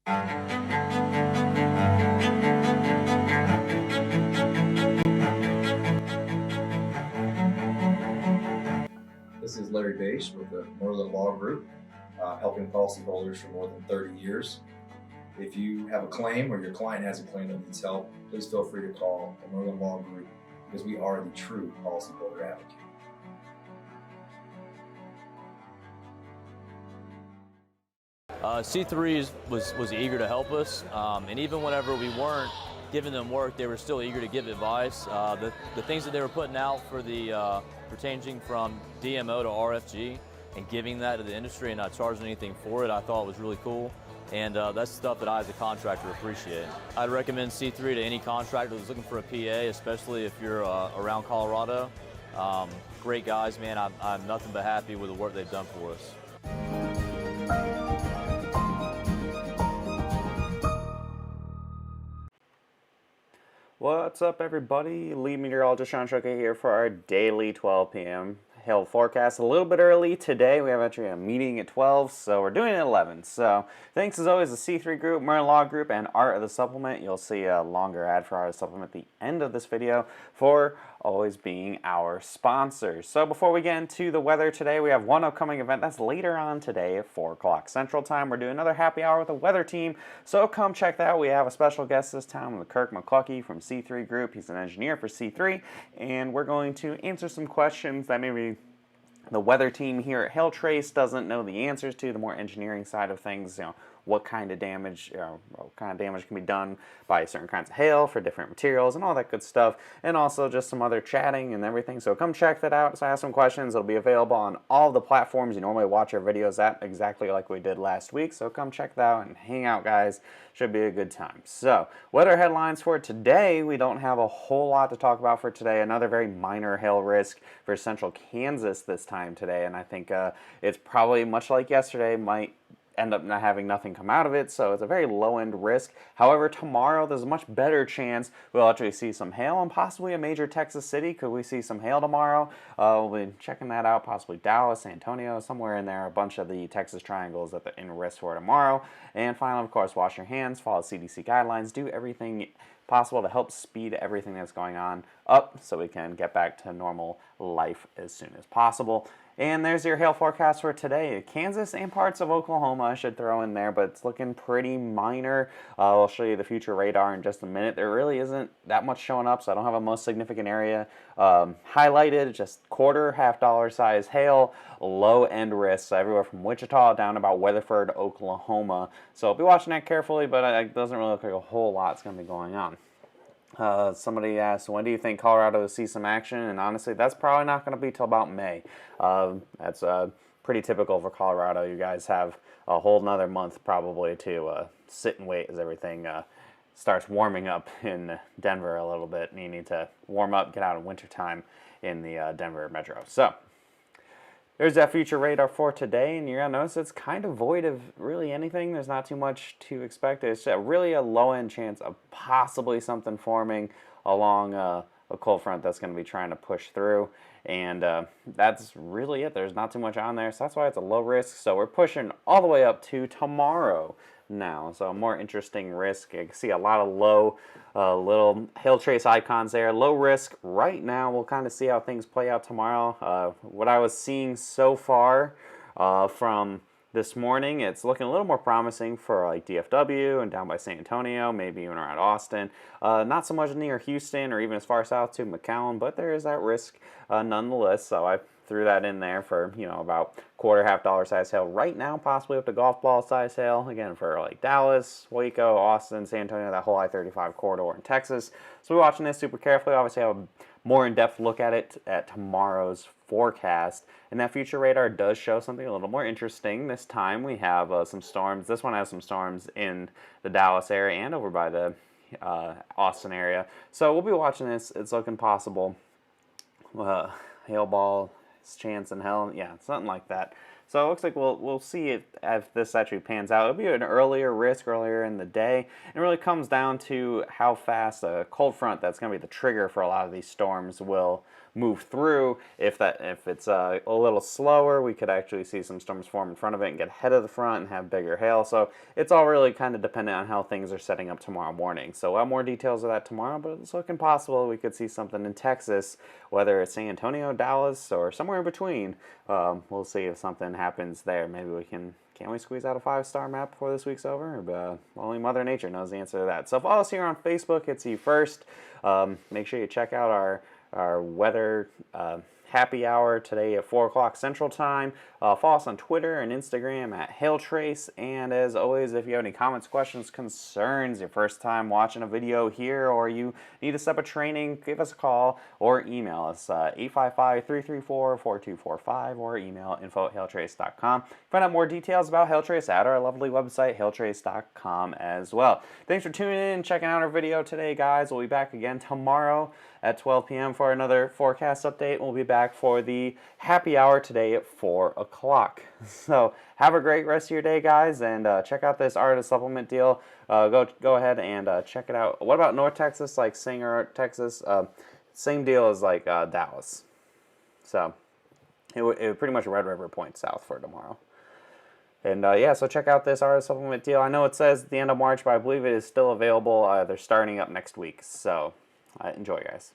This is Larry Bache with the Merlin Law Group, helping policyholders for more than 30 years. If you have a claim or your client has a claim that needs help, please feel free to call the Merlin Law Group because we are the true policyholder advocate. C3 was eager to help us, and even whenever we weren't giving them work, they were still eager to give advice. The things that they were putting out for the for changing from DMO to RFG and giving that to the industry and not charging anything for it, I thought was really cool. And that's stuff that I as a contractor appreciate. I'd recommend C3 to any contractor who's looking for a PA, especially if you're around Colorado. Great guys, man. I'm nothing but happy with the work they've done for us. What's up, everybody? Lead meteorologist Sean Shuka here for our daily 12 p.m. hail forecast. A little bit early today. We have actually a meeting at 12, so we're doing it at 11. So thanks as always to C3 Group, Merlin Law Group, and Art of the Supplement. You'll see a longer ad for Art of the Supplement at the end of this video for always being our sponsors. So before we get into the weather today, we have one upcoming event that's later on today at 4 o'clock Central Time. We're doing another happy hour with the weather team, so come check that out. We have a special guest this time with Kirk McCluckey from C3 Group. He's an engineer for C3, and we're going to answer some questions that maybe the weather team here at Hail Trace doesn't know the answers to, the more engineering side of things. What kind of damage can be done by certain kinds of hail for different materials and all that good stuff, and also just some other chatting and everything. So come check that out. So ask some questions. It'll be available on all the platforms you normally watch our videos at, exactly like we did last week. So come check that out and hang out, guys. Should be a good time. So weather headlines for today. We don't have a whole lot to talk about for today. Another very minor hail risk for central Kansas this time today, and I think it's probably much like yesterday, might end up not having nothing come out of it, so it's a very low-end risk. However, tomorrow there's a much better chance we'll actually see some hail and possibly a major Texas city. Could we see some hail tomorrow? We'll be checking that out, possibly Dallas, San Antonio, somewhere in there, a bunch of the Texas triangles that they're in risk for tomorrow. And finally, of course, wash your hands, follow CDC guidelines, do everything possible to help speed everything that's going on up so we can get back to normal life as soon as possible. And there's your hail forecast for today. Kansas and parts of Oklahoma I should throw in there, but it's looking pretty minor. I'll show you the future radar in just a minute. There really isn't that much showing up, so I don't have a most significant area highlighted. Just quarter, $half size hail, low-end risk, so everywhere from Wichita down about Weatherford, Oklahoma. So I'll be watching that carefully, but it doesn't really look like a whole lot's going to be going on. Somebody asked, when do you think Colorado will see some action? And honestly, that's probably not going to be till about May. That's pretty typical for Colorado. You guys have a whole nother month probably to sit and wait as everything starts warming up in Denver a little bit. And you need to warm up, get out in wintertime in the Denver metro. So there's that future radar for today, and you're going to notice it's kind of void of really anything. There's not too much to expect. It's really a low-end chance of possibly something forming along a cold front that's going to be trying to push through, and that's really it. There's not too much on there, so that's why it's a low risk. So we're pushing all the way up to tomorrow now, so a more interesting risk. You can see a lot of low little hail trace icons there. Low risk right now. We'll kind of see how things play out tomorrow. What I was seeing so far from this morning, it's looking a little more promising for like DFW and down by San Antonio, maybe even around Austin. Not so much near Houston or even as far south to McAllen, but there is that risk nonetheless. So I threw that in there for, about quarter, $half size hail right now, possibly up to golf ball size hail, again, for like Dallas, Waco, Austin, San Antonio, that whole I-35 corridor in Texas. So we're watching this super carefully. Obviously, I have a more in-depth look at it at tomorrow's forecast, and that future radar does show something a little more interesting. This time we have some storms. This one has some storms in the Dallas area and over by the Austin area. So we'll be watching this. It's looking possible. Hail ball chance in hell, yeah, something like that. So it looks like we'll see it if this actually pans out. It'll be an earlier risk earlier in the day. It really comes down to how fast a cold front that's going to be the trigger for a lot of these storms will move through. If it's a little slower, we could actually see some storms form in front of it and get ahead of the front and have bigger hail. So it's all really kind of dependent on how things are setting up tomorrow morning. So we'll have more details of that tomorrow, but it's looking possible we could see something in Texas, whether it's San Antonio, Dallas, or somewhere in between. We'll see if something happens there. Maybe we can we squeeze out a 5-star map before this week's over? But only Mother Nature knows the answer to that. So follow us here on Facebook. It's you first. Make sure you check out our weather happy hour today at 4 o'clock Central Time. Follow us on Twitter and Instagram at HailTrace. And as always, if you have any comments, questions, concerns, your first time watching a video here, or you need a step of training, give us a call or email us 855-334-4245 or email info@hailtrace.com. Find out more details about HailTrace at our lovely website, hailtrace.com as well. Thanks for tuning in and checking out our video today, guys. We'll be back again tomorrow at 12 p.m. for another forecast update. We'll be back for the happy hour today at 4 o'clock. So have a great rest of your day, guys, and check out this Art of the Supplement deal. Go ahead and check it out. What about North Texas, like Singer, Texas? Same deal as like Dallas. So it would pretty much Red River Point south for tomorrow. And yeah, so check out this Art of the Supplement deal. I know it says the end of March, but I believe it is still available. They're starting up next week. So enjoy, guys.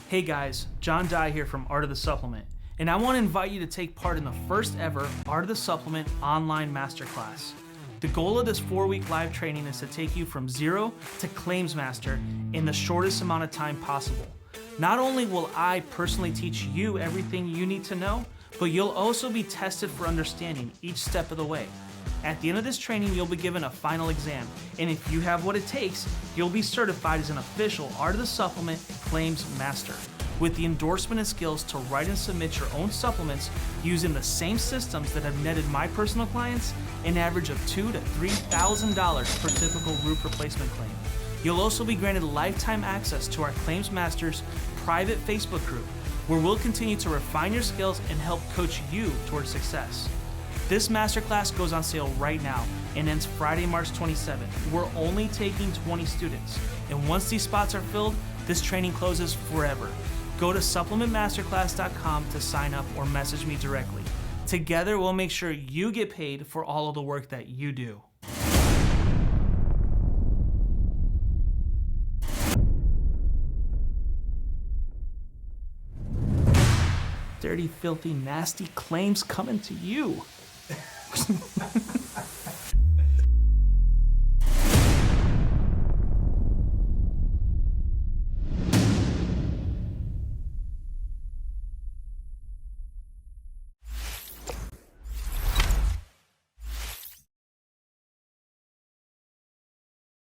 Hey guys, John Dye here from Art of the Supplement, and I want to invite you to take part in the first ever Art of the Supplement online masterclass. The goal of this 4-week live training is to take you from zero to claims master in the shortest amount of time possible. Not only will I personally teach you everything you need to know, but you'll also be tested for understanding each step of the way. At the end of this training, you'll be given a final exam, and if you have what it takes, you'll be certified as an official Art of the Supplement Claims Master, with the endorsement and skills to write and submit your own supplements using the same systems that have netted my personal clients an average of $2,000 to $3,000 per typical roof replacement claim. You'll also be granted lifetime access to our Claims Masters private Facebook group, where we'll continue to refine your skills and help coach you towards success. This masterclass goes on sale right now and ends Friday, March 27th. We're only taking 20 students, and once these spots are filled, this training closes forever. Go to supplementmasterclass.com to sign up or message me directly. Together, we'll make sure you get paid for all of the work that you do. Dirty, filthy, nasty claims coming to you.